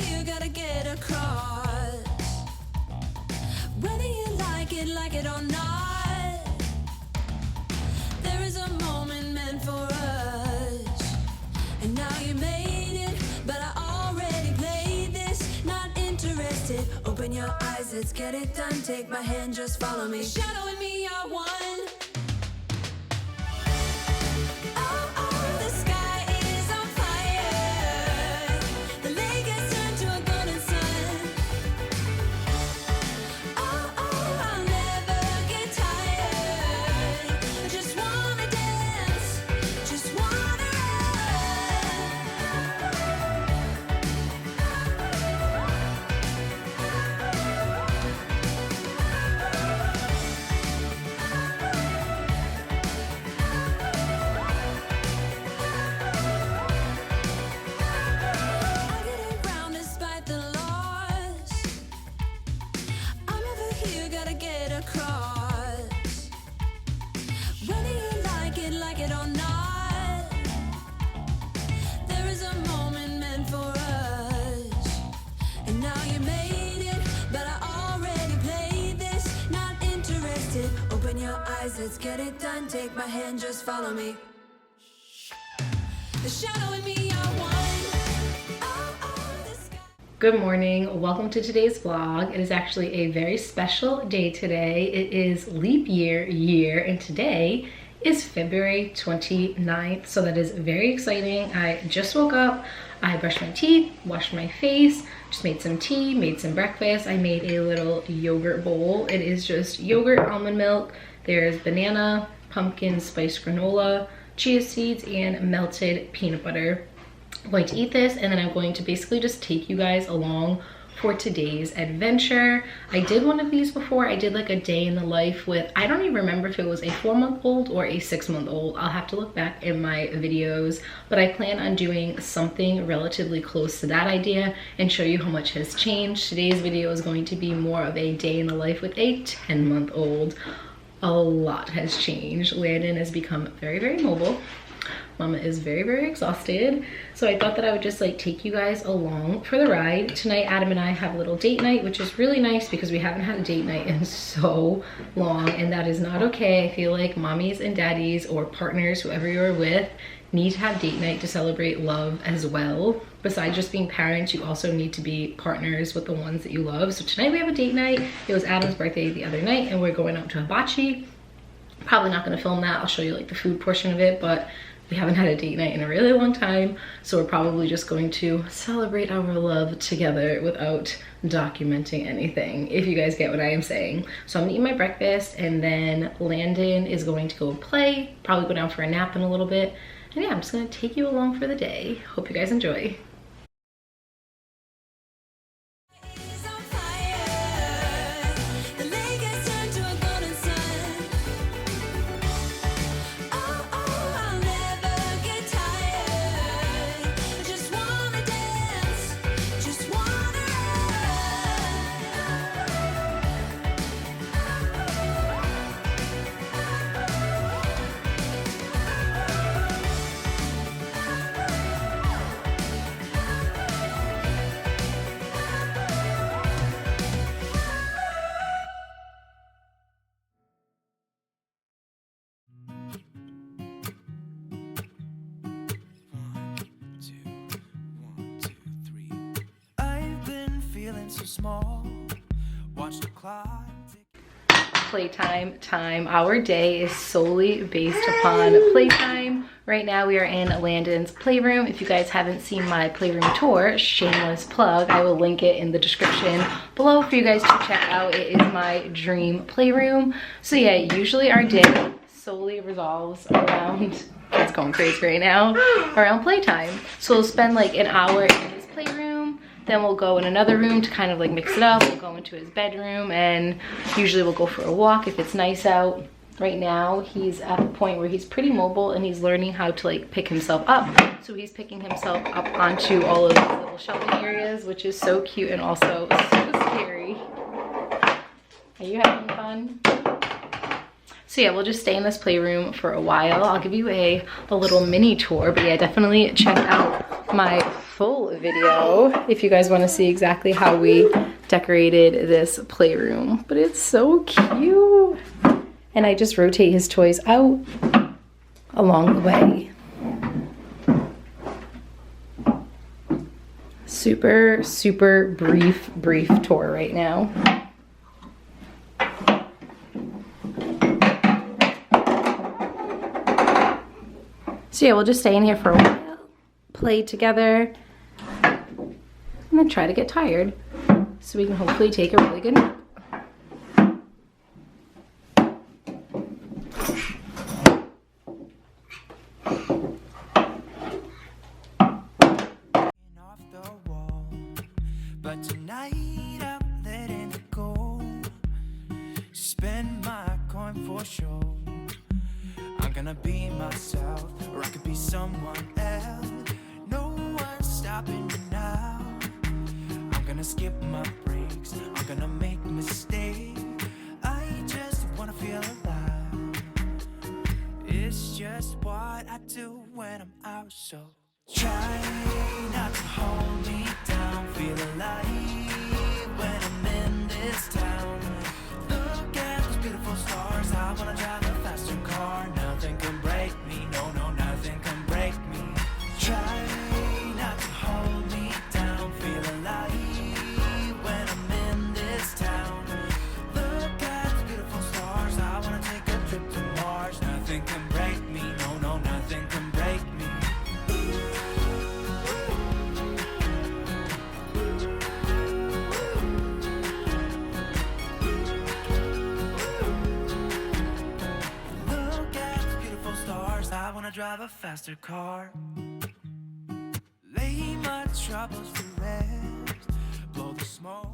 here, gotta get across. Whether you like it or not, there is a moment meant for us. And now you made it, but I already played this. Not interested, open your eyes, let's get it done. Take my hand, just follow me. Shadow and me are one. Let's get it done, take my hand, just follow me. The shadow and me are one. Good morning, welcome to today's vlog. It is actually a very special day today. It is leap year, and today is February 29th, so that is very exciting. I just woke up, I brushed my teeth, washed my face, just made some tea, made some breakfast. I made a little yogurt bowl. It is just yogurt, almond milk, there's banana, pumpkin spice granola, chia seeds, and melted peanut butter. I'm going to eat this, and then I'm going to basically just take you guys along for today's adventure. I did one of these before. I did like a day in the life with, I don't even remember if it was a 4-month-old or a 6-month-old. I'll have to look back in my videos, but I plan on doing something relatively close to that idea and show you how much has changed. Today's video is going to be more of a day in the life with a 10-month-old. A lot has changed. Landon has become very, very mobile. Mama is very, very exhausted. So I thought that I would just like take you guys along for the ride. Tonight, Adam and I have a little date night, which is really nice because we haven't had a date night in so long, and that is not okay. I feel like mommies and daddies or partners, whoever you're with, need to have date night to celebrate love as well. Besides just being parents, you also need to be partners with the ones that you love. So tonight we have a date night. It was Adam's birthday the other night, and we're going out to hibachi. Probably not gonna film that. I'll show you like the food portion of it, but we haven't had a date night in a really long time, so we're probably just going to celebrate our love together without documenting anything, if you guys get what I am saying. So I'm gonna eat my breakfast, and then Landon is going to go play, probably go down for a nap in a little bit. And yeah, I'm just gonna take you along for the day. Hope you guys enjoy. So small. Watch the clock. Playtime time. Our day is solely based upon playtime. Right now we are in Landon's playroom. If you guys haven't seen my playroom tour, shameless plug, I will link it in the description below for you guys to check out. It is my dream playroom. So yeah, usually our day solely revolves around, it's going crazy right now, around playtime. So we'll spend like an hour in his playroom, then we'll go in another room to kind of like mix it up. We'll go into his bedroom, and usually we'll go for a walk if it's nice out. Right now he's at the point where he's pretty mobile and he's learning how to like pick himself up. So he's picking himself up onto all of these little shelving areas, which is so cute and also so scary. Are you having fun? So yeah, we'll just stay in this playroom for a while. I'll give you a little mini tour, but yeah, definitely check out my full video if you guys want to see exactly how we decorated this playroom. But it's so cute. And I just rotate his toys out along the way. Super, super brief tour right now. So yeah, we'll just stay in here for a while, play together, and then try to get tired so we can hopefully take a really good nap. But tonight I'm letting it go. Spend my coin for sure. I'm gonna be myself, or I could be someone else. No one's stopping me now. I'm gonna skip my breaks, I'm gonna make mistakes. I just wanna feel alive. It's just what I do when I'm out, so try not to hold me down. Feel alive when I'm in this town. Look at those beautiful stars. I wanna drive a faster car. Nothing can break me. No, no, nothing can break me. Try not to hold me down. Feel alive when I'm in this town. Look at those beautiful stars. I wanna take a trip to Mars. Nothing can break me. No, no, nothing can break me. I wanna drive a faster car. Lay my troubles to rest. Blow the smoke.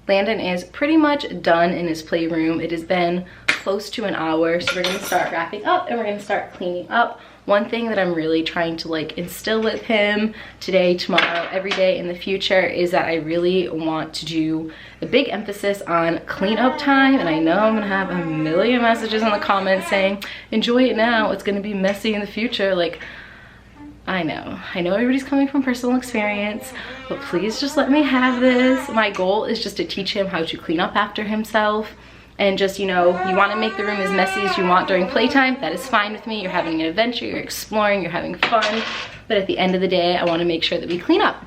Landon is pretty much done in his playroom. It has been close to an hour, so we're gonna start wrapping up and we're gonna start cleaning up. One thing that I'm really trying to like instill with him today, tomorrow, every day in the future is that I really want to do a big emphasis on cleanup time. And I know I'm gonna have a million messages in the comments saying, enjoy it now, it's gonna be messy in the future. Like, I know everybody's coming from personal experience, but please just let me have this. My goal is just to teach him how to clean up after himself. And just, you know, you want to make the room as messy as you want during playtime, that is fine with me. You're having an adventure, you're exploring, you're having fun. But at the end of the day, I want to make sure that we clean up.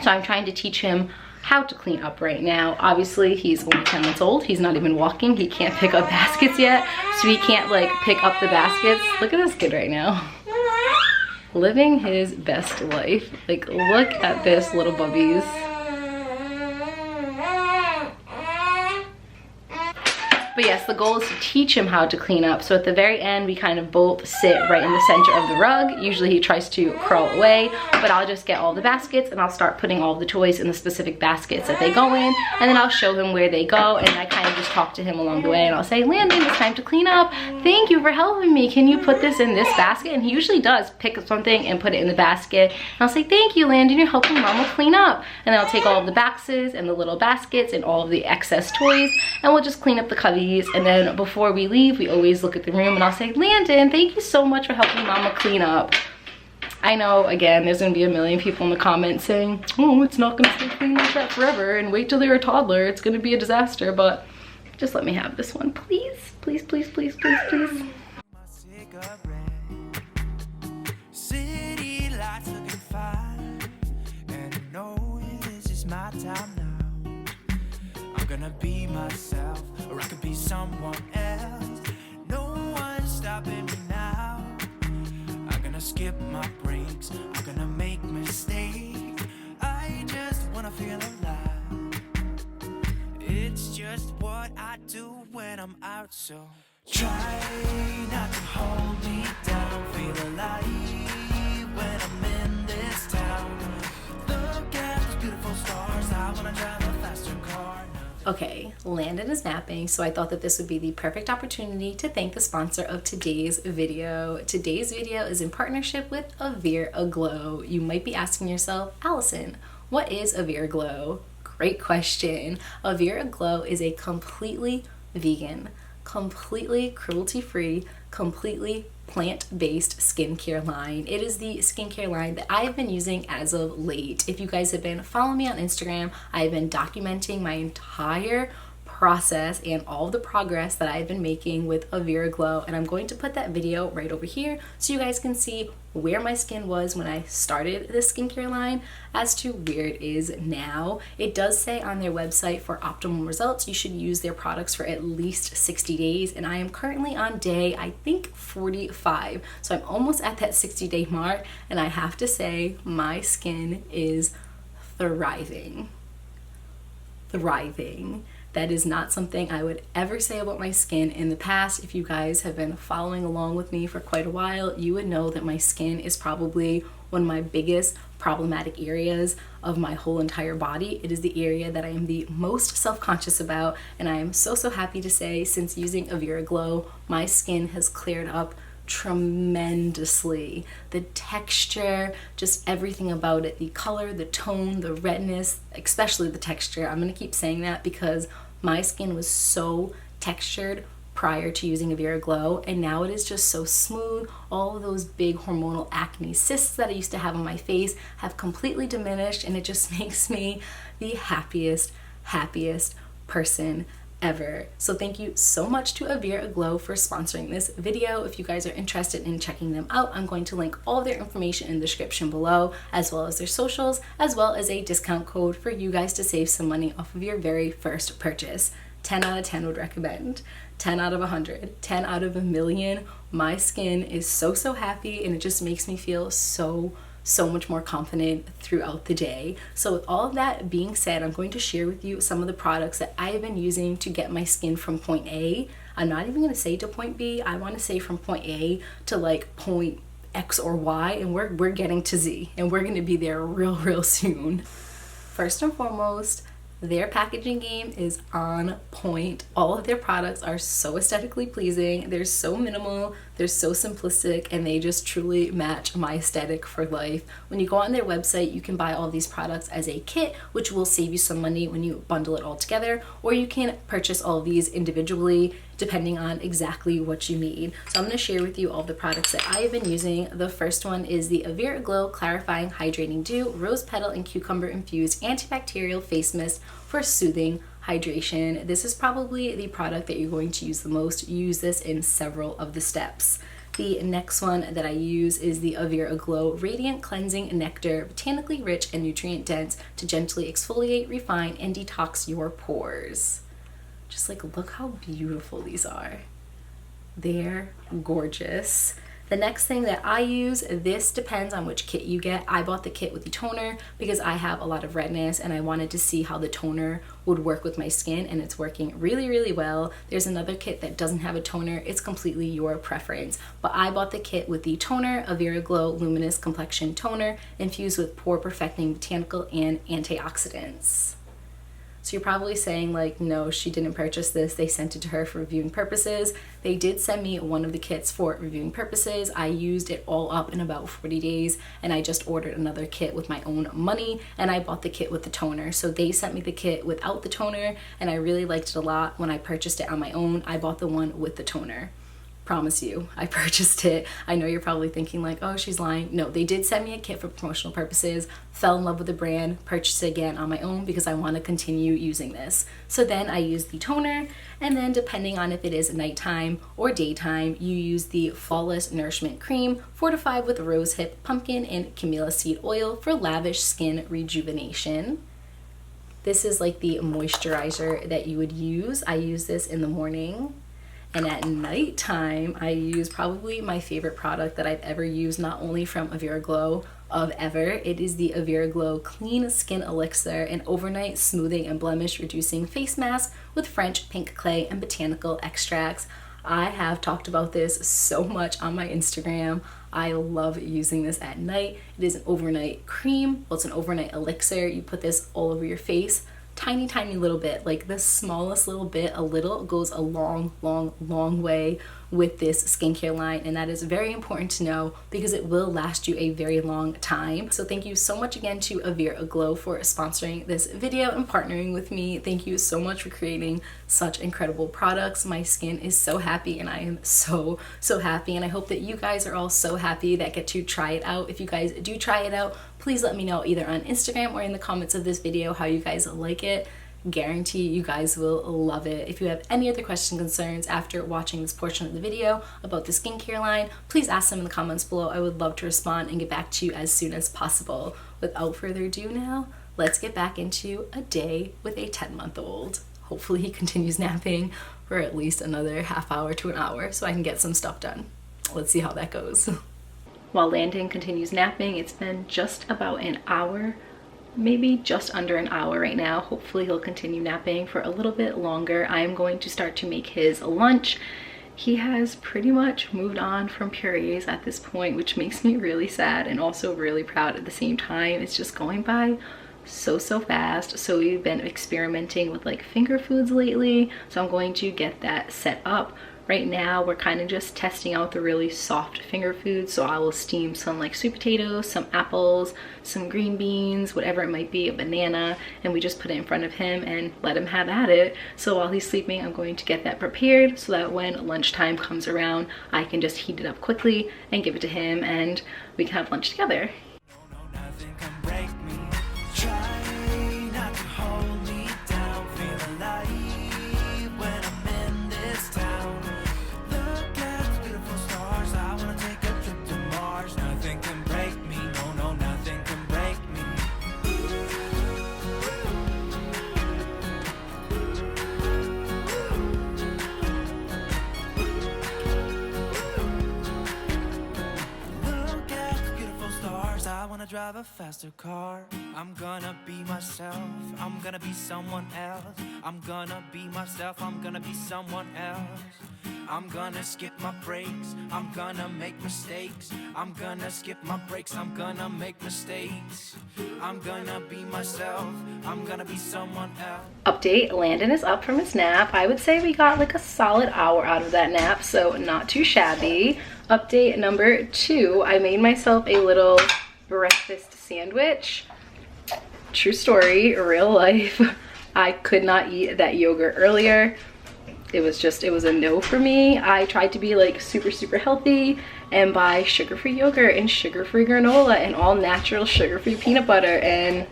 So I'm trying to teach him how to clean up right now. Obviously, he's only 10 months old. He's not even walking. He can't pick up baskets yet. So he can't like pick up the baskets. Look at this kid right now. Living his best life. Like, look at this little bubbies. But yes, the goal is to teach him how to clean up. So at the very end, we kind of both sit right in the center of the rug. Usually he tries to crawl away, but I'll just get all the baskets and I'll start putting all the toys in the specific baskets that they go in. And then I'll show him where they go. And I kind of just talk to him along the way and I'll say, Landon, it's time to clean up. Thank you for helping me. Can you put this in this basket? And he usually does pick up something and put it in the basket. And I'll say, thank you, Landon, you're helping Mama clean up. And then I'll take all of the boxes and the little baskets and all of the excess toys and we'll just clean up the cubbies. And then before we leave, we always look at the room and I'll say, Landon, thank you so much for helping Mama clean up. I know, again, there's gonna be a million people in the comments saying, oh, it's not gonna stay clean like that forever and wait till they're a toddler, it's gonna be a disaster, but just let me have this one, please. Please, please, please, please, please. City lights looking fine, and I know this is my time now. I'm gonna be myself, or I could be someone else. No one's stopping me now. I'm gonna skip my breaks, I'm gonna make mistakes. I just wanna feel alive. It's just what I do when I'm out, so try not to hold me down. Feel alive when I'm in this town. Look at those beautiful stars. I wanna drive a faster car now. Okay, Landon is napping, so I thought that this would be the perfect opportunity to thank the sponsor of today's video. Today's video is in partnership with Avere Aglow. You might be asking yourself, Allison, what is Avere Aglow? Great question. Avere Aglow is a completely vegan, completely cruelty-free completely plant-based skincare line. It is the skincare line that I have been using as of late. If you guys have been following me on Instagram, I have been documenting my entire process and all of the progress that I've been making with Avira Glow, and I'm going to put that video right over here so you guys can see where my skin was when I started this skincare line as to where it is now. It does say on their website for optimal results you should use their products for at least 60 days, and I am currently on day, I think, 45, so I'm almost at that 60-day mark, and I have to say my skin is thriving. That is not something I would ever say about my skin in the past. If you guys have been following along with me for quite a while, you would know that my skin is probably one of my biggest problematic areas of my whole entire body. It is the area that I am the most self-conscious about, and I am so happy to say since using Avira Glow, my skin has cleared up tremendously. The texture, just everything about it, the color, the tone, the redness, especially the texture. I'm gonna keep saying that because my skin was so textured prior to using Avira Glow, and now it is just so smooth. All of those big hormonal acne cysts that I used to have on my face have completely diminished, and it just makes me the happiest person ever. So thank you so much to Avira Glow for sponsoring this video. If you guys are interested in checking them out, I'm going to link all of their information in the description below, as well as their socials, as well as a discount code for you guys to save some money off of your very first purchase. 10 out of 10 would recommend. 10 out of 100, 10 out of a million. My skin is so happy, and it just makes me feel so much more confident throughout the day. So with all of that being said, I'm going to share with you some of the products that I have been using to get my skin from point A. I'm not even going to say to point B. I want to say from point A to like point X or Y, and we're getting to Z, and we're going to be there real soon. First and foremost, their packaging game is on point. All of their products are so aesthetically pleasing. They're so minimal, they're so simplistic, and they just truly match my aesthetic for life. When you go on their website, you can buy all these products as a kit, which will save you some money when you bundle it all together, or you can purchase all of these individually depending on exactly what you need. So I'm going to share with you all the products that I have been using. The first one is the Avira Glow Clarifying Hydrating Dew Rose Petal and Cucumber Infused Antibacterial Face Mist for soothing hydration. This is probably the product that you're going to use the most. You use this in several of the steps. The next one that I use is the Avira Glow Radiant Cleansing Nectar, botanically rich and nutrient dense to gently exfoliate, refine, and detox your pores. Just like, look how beautiful these are. They're gorgeous. The next thing that I use, this depends on which kit you get. I bought the kit with the toner because I have a lot of redness and I wanted to see how the toner would work with my skin, and it's working really well. There's another kit that doesn't have a toner. It's completely your preference. But I bought the kit with the toner, Avira Glow Luminous Complexion Toner, infused with pore perfecting botanical and antioxidants. So you're probably saying like, no, she didn't purchase this. They sent it to her for reviewing purposes. They did send me one of the kits for reviewing purposes. I used it all up in about 40 days, and I just ordered another kit with my own money, and I bought the kit with the toner. So they sent me the kit without the toner, and I really liked it a lot. When I purchased it on my own, I bought the one with the toner. Promise you, I purchased it. I know you're probably thinking like, oh, she's lying. No, they did send me a kit for promotional purposes, fell in love with the brand, purchased it again on my own because I want to continue using this. So then I use the toner, and then depending on if it is nighttime or daytime, you use the Flawless Nourishment Cream, fortified with rosehip, pumpkin, and camellia seed oil for lavish skin rejuvenation. This is like the moisturizer that you would use. I use this in the morning. And at nighttime, I use probably my favorite product that I've ever used, not only from Avira Glow of ever. It is the Avira Glow Clean Skin Elixir, an overnight smoothing and blemish reducing face mask with French pink clay and botanical extracts. I have talked about this so much on my Instagram. I love using this at night. It is an overnight cream. Well, it's an overnight elixir. You put this all over your face, tiny little bit, like the smallest little bit. A little goes a long way with this skincare line, and that is very important to know because it will last you a very long time. So thank you so much again to Avere Aglow for sponsoring this video and partnering with me. Thank you so much for creating such incredible products. My skin is so happy, and I am so happy, and I hope that you guys are all so happy that get to try it out. If you guys do try it out, please let me know either on Instagram or in the comments of this video how you guys like it. Guarantee you guys will love it. If you have any other questions, concerns after watching this portion of the video about the skincare line, please ask them in the comments below. I would love to respond and get back to you as soon as possible. Without further ado now, let's get back into a day with a 10-month-old. Hopefully he continues napping for at least another half hour to an hour so I can get some stuff done. Let's see how that goes. While Landon continues napping, it's been just about an hour, maybe just under an hour right now. Hopefully he'll continue napping for a little bit longer. I am going to start to make his lunch. He has pretty much moved on from purees at this point, which makes me really sad and also really proud at the same time. It's just going by so fast. So we've been experimenting with like finger foods lately, so I'm going to get that set up. Right now we're kind of just testing out the really soft finger foods, so I will steam some like sweet potatoes, some apples, some green beans, whatever it might be, a banana, and we just put it in front of him and let him have at it. So while he's sleeping, I'm going to get that prepared so that when lunchtime comes around, I can just heat it up quickly and give it to him and we can have lunch together. Drive a faster car. I'm gonna be myself. I'm gonna be someone else. I'm gonna be myself. I'm gonna be someone else. I'm gonna skip my breaks. I'm gonna make mistakes. I'm gonna skip my breaks. I'm gonna make mistakes. I'm gonna be myself. I'm gonna be someone else. Update, Landon is up from his nap. I would say we got like a solid hour out of that nap, so not too shabby. Update number 2, I made myself a little breakfast sandwich. True story, real life. I could not eat that yogurt earlier. It was a no for me. I tried to be like super healthy and buy sugar-free yogurt and sugar-free granola and all natural sugar-free peanut butter, and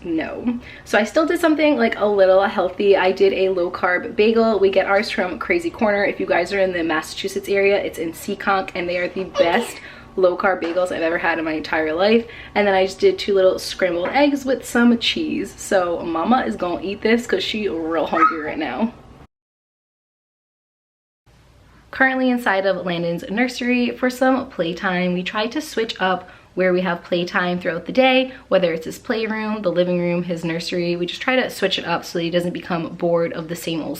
no. So I still did something like a little healthy. I did a low-carb bagel. We get ours from Crazy Corner. If you guys are in the Massachusetts area, it's in Seekonk, and they are the best low-carb bagels I've ever had in my entire life. And then I just did 2 little scrambled eggs with some cheese. So mama is gonna eat this because she's real hungry right now. Currently inside of Landon's nursery for some playtime. We tried to switch up where we have playtime throughout the day, whether it's his playroom, the living room, his nursery. We just try to switch it up so that he doesn't become bored of the same old.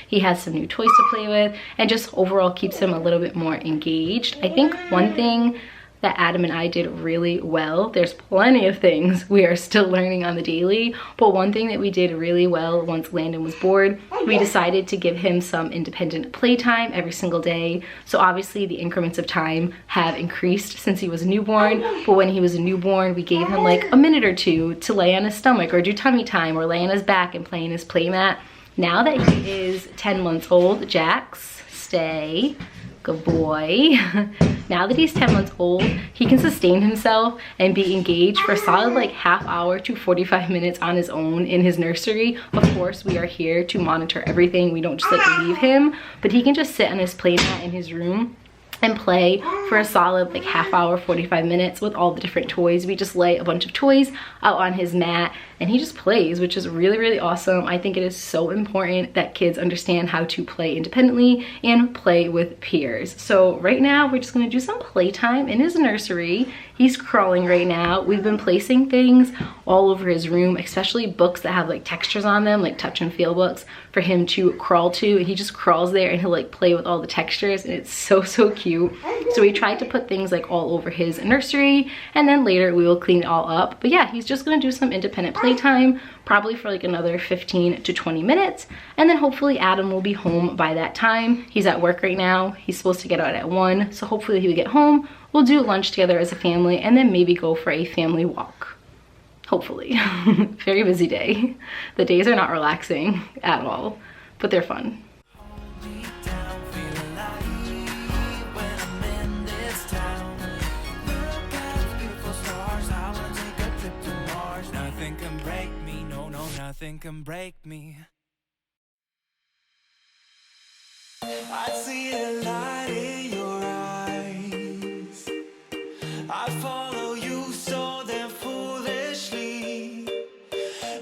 He has some new toys to play with and just overall keeps him a little bit more engaged. I think one thing that Adam and I did really well, there's plenty of things we are still learning on the daily, but one thing that we did really well once Landon was bored, we decided to give him some independent playtime every single day. So obviously the increments of time have increased since he was a newborn, but when he was a newborn, we gave him like a minute or 2 to lay on his stomach or do tummy time or lay on his back and play in his play mat. Now that he is 10 months old, Jax, stay. Good boy. Now that he's 10 months old, he can sustain himself and be engaged for a solid like half hour to 45 minutes on his own in his nursery. Of course, we are here to monitor everything. We don't just like leave him, but he can just sit on his play mat in his room and play for a solid like half hour, 45 minutes with all the different toys. We just lay a bunch of toys out on his mat and he just plays, which is really awesome. I think it is so important that kids understand how to play independently and play with peers. So right now we're just gonna do some playtime in his nursery. He's crawling right now. We've been placing things all over his room, especially books that have like textures on them, like touch and feel books, for him to crawl to. And he just crawls there and he'll like play with all the textures, and it's so cute. So we tried to put things like all over his nursery, and then later we will clean it all up. But yeah, he's just gonna do some independent playtime, probably for like another 15 to 20 minutes, and then hopefully Adam will be home by that time. He's at work right now. He's supposed to get out at 1, so hopefully he will get home. We'll do lunch together as a family, and then maybe go for a family walk. Hopefully. Very busy day. The days are not relaxing at all, but they're fun. Nothing can break me, no, nothing can break me. I see a light in your eyes. I follow you so damn foolishly.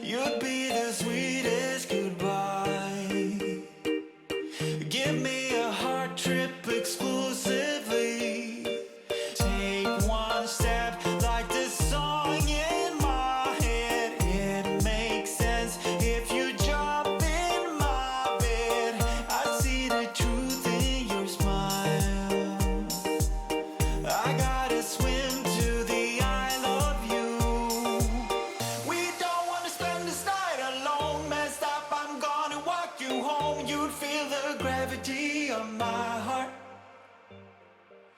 You'd be the sweetest goodbye. Give me a heart trip exclusively. Take one step like this song in my head. It makes sense if you jump in my bed. I see the truth in your smile. I gotta swim to the Isle of You. We don't wanna spend this night alone. Messed up, I'm gonna walk you home. You'd feel the gravity of my heart.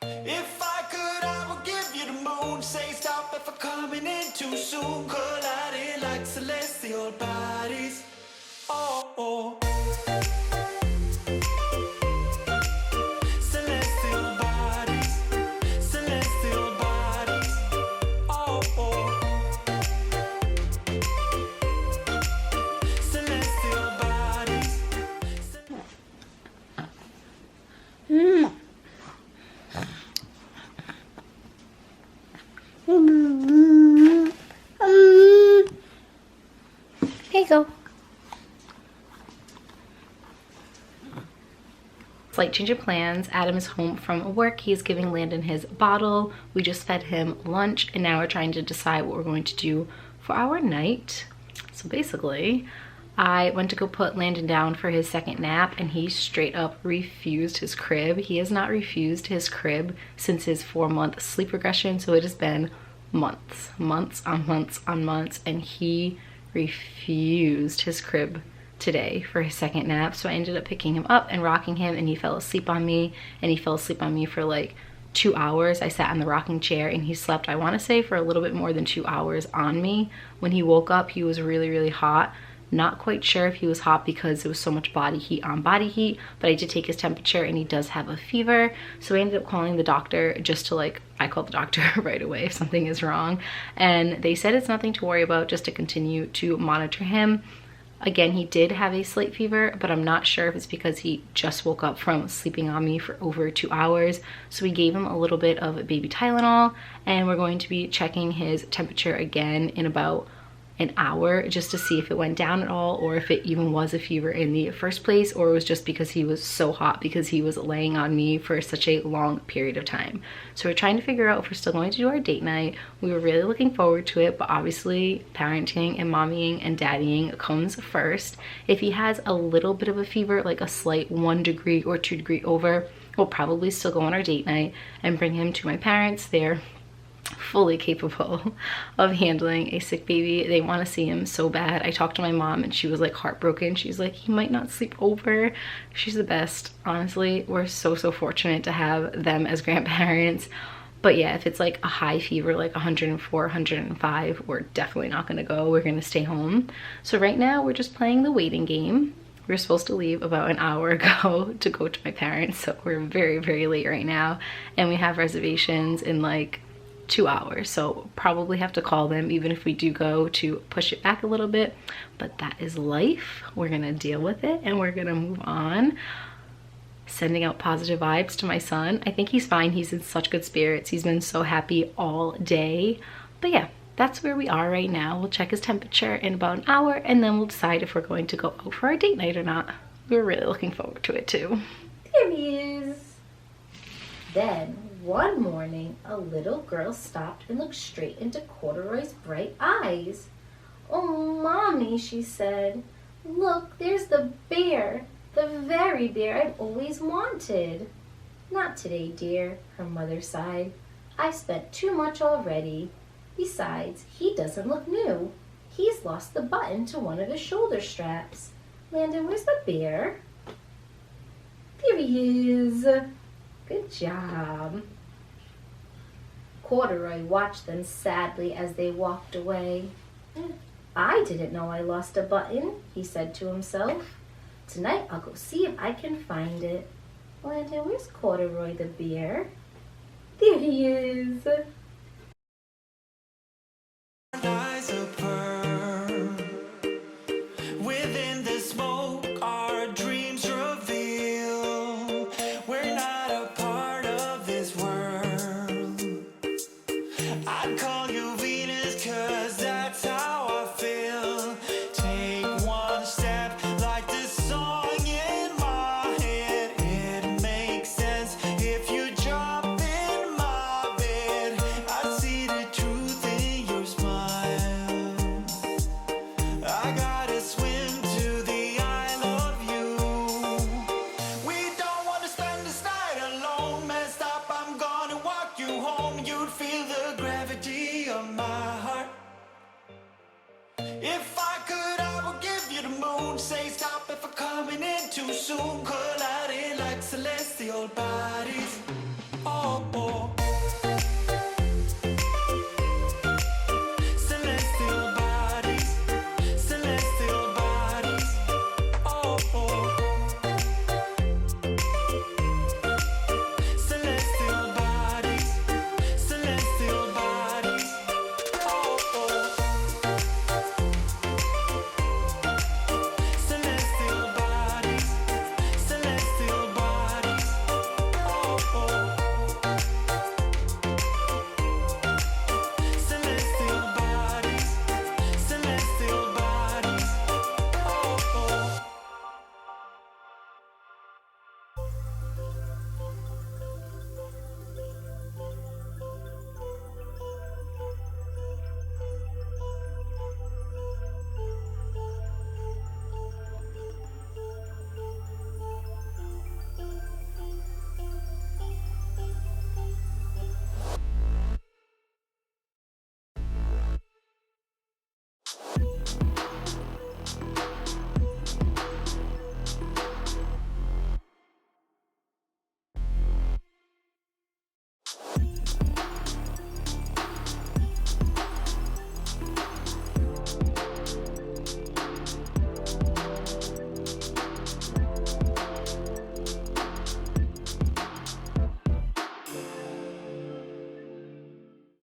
If I could, I would give you the moon. Say stop if I'm coming in too soon. Colliding like celestial bodies. Oh, oh. Celestial bodies. Celestial bodies. Oh, oh. Celestial bodies. Here you go. Slight change of plans. Adam is home from work. He's giving Landon his bottle. We just fed him lunch, and now we're trying to decide what we're going to do for our night. So basically, I went to go put Landon down for his second nap, and he straight up refused his crib. He has not refused his crib since his 4-month sleep regression, so it has been months on months, and he refused his crib today for his second nap. So I ended up picking him up and rocking him, and he fell asleep on me, and he fell asleep on me for like 2 hours. I sat in the rocking chair and he slept, I want to say, for a little bit more than 2 hours on me. When he woke up, he was really hot. Not quite sure if he was hot because there was so much body heat on body heat, but I did take his temperature and he does have a fever. So we ended up calling the doctor just to like, I called the doctor right away if something is wrong. And they said it's nothing to worry about, just to continue to monitor him. Again, he did have a slight fever, but I'm not sure if it's because he just woke up from sleeping on me for over 2 hours. So we gave him a little bit of baby Tylenol, and we're going to be checking his temperature again in about an hour just to see if it went down at all, or if it even was a fever in the first place, or it was just because he was so hot because he was laying on me for such a long period of time. So we're trying to figure out if we're still going to do our date night. We were really looking forward to it, but obviously parenting and mommying and daddying comes first. If he has a little bit of a fever, like a slight 1 degree or 2 degree over, we'll probably still go on our date night and bring him to my parents. They're fully capable of handling a sick baby. They want to see him so bad. I talked to my mom and she was like heartbroken. She's like, he might not sleep over. She's the best. Honestly, we're so fortunate to have them as grandparents. But yeah, if it's like a high fever, like 104, 105, we're definitely not going to go. We're going to stay home. So right now we're just playing the waiting game. We were supposed to leave about an hour ago to go to my parents, so we're very late right now, and we have reservations in like 2 hours, so probably have to call them even if we do go, to push it back a little bit. But that is life. We're gonna deal with it and we're gonna move on. Sending out positive vibes to my son. I think he's fine. He's in such good spirits. He's been so happy all day. But yeah, that's where we are right now. We'll check his temperature in about an hour, and then we'll decide if we're going to go out for our date night or not. We're really looking forward to it too. There he is. Then one morning, a little girl stopped and looked straight into Corduroy's bright eyes. Oh, Mommy, she said, look, there's the bear, the very bear I've always wanted. Not today, dear, her mother sighed. I spent too much already. Besides, he doesn't look new. He's lost the button to one of his shoulder straps. Landon, where's the bear? There he is. Good job. Corduroy watched them sadly as they walked away. I didn't know I lost a button, he said to himself. Tonight I'll go see if I can find it. Landon, where's Corduroy the bear? There he is. Eyes of pearl. Within the smoke, our dreams reveal. We're not a part of this world. I'd call you Venus, 'cause that's how I feel. Take one step, like this song in my head. It makes sense if you jump in my bed. I see the truth in your smile. I gotta swim to the Isle of You. We don't wanna spend this night alone. Messed up, I'm gonna walk you home. You'd feel the gravity of my heart. If I could, I would give you the moon. Say stop if I'm coming in too soon.